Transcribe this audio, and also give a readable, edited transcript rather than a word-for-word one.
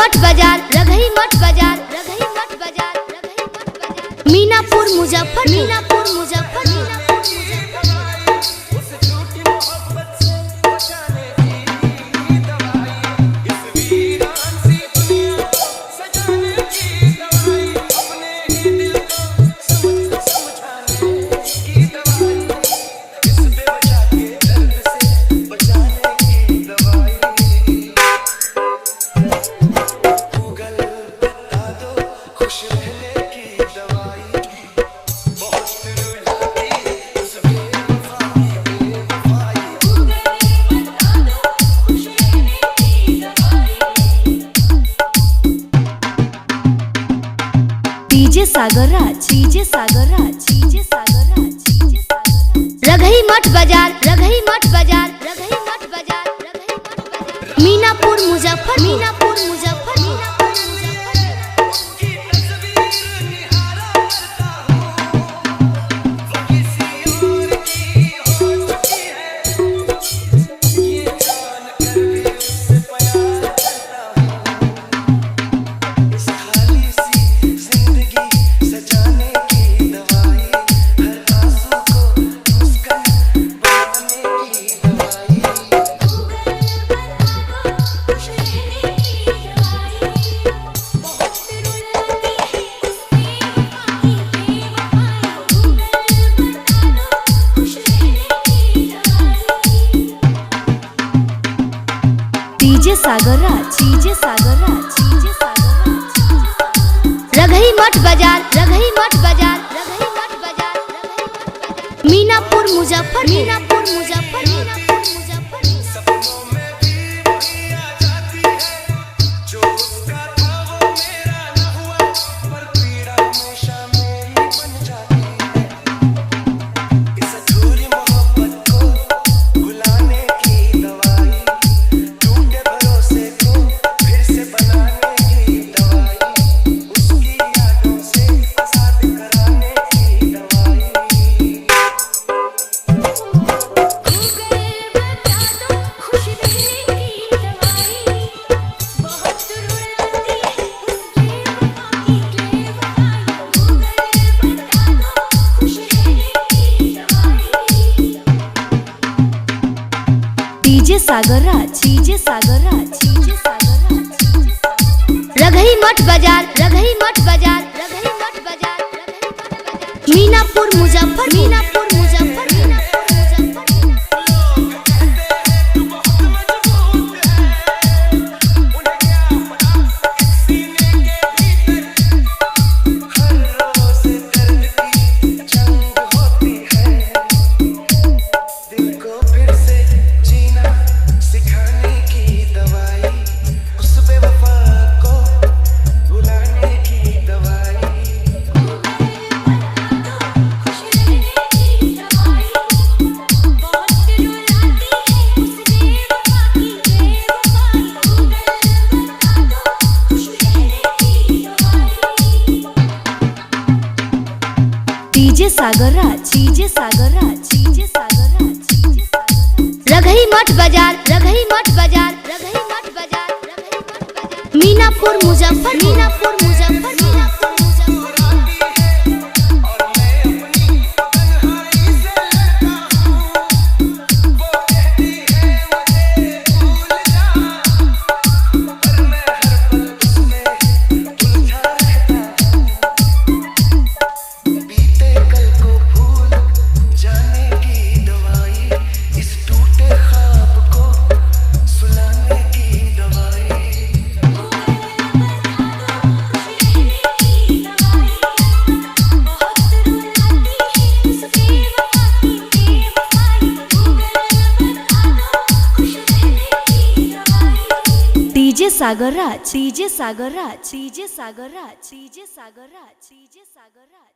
मठ बाजार, रघई मठ बाजार, रघई मठ बाजार, रघई मठ बाजार। मीनापुर मुजफ्फर, मीनापुर मुजफ्फर, मीनापुर मुजफ्फर। डीजे सागर राज, डीजे सागर राज, डीजे सागर राज, डीजे सागर राज। रघई मठ बाजार, रघई मठ बाजार, रघई मठ बाजार, रघई मठ बाजार। मीनापुर मुजफ्फर, मीनापुर मुजफ्फर, मीनापुर मुजफ्फर। डीजे सागर राज, डीजे सागर राज, डीजे सागर राज। रघई मठ बाजार, रघई मठ बाजार, रघई मठ बाजार, रघई मठ बाजार। मीनापुर मुजफ्फर, मीनापुर मुजफ्फर, मीनापुर मुजफ्फर। डीजे सागर राज, डीजे सागर राज, डीजे सागर राज। रघई मठ बाजार, रघई मठ बाजार, रघई मठ बाजार, रघई मठ बाजार। मीनापुर मुजफ्फर, मीनापुर मुजफ्फर, मीनापुर मुजफ्फर। डीजे सागर राज, डीजे सागर राज, डीजे सागर राज, डीजे सागर राज। रघई मठ बाजार, रघई मठ बाजार, रघई मठ बाजार, रघई मठ बाजार। मीनापुर मुजफ्फर, मीनापुर मुजफ्फर, मीनापुर मुजफ्फर। डीजे सागर राज, डीजे सागर राज, डीजे सागर राज, डीजे सागर राज, डीजे सागर राज।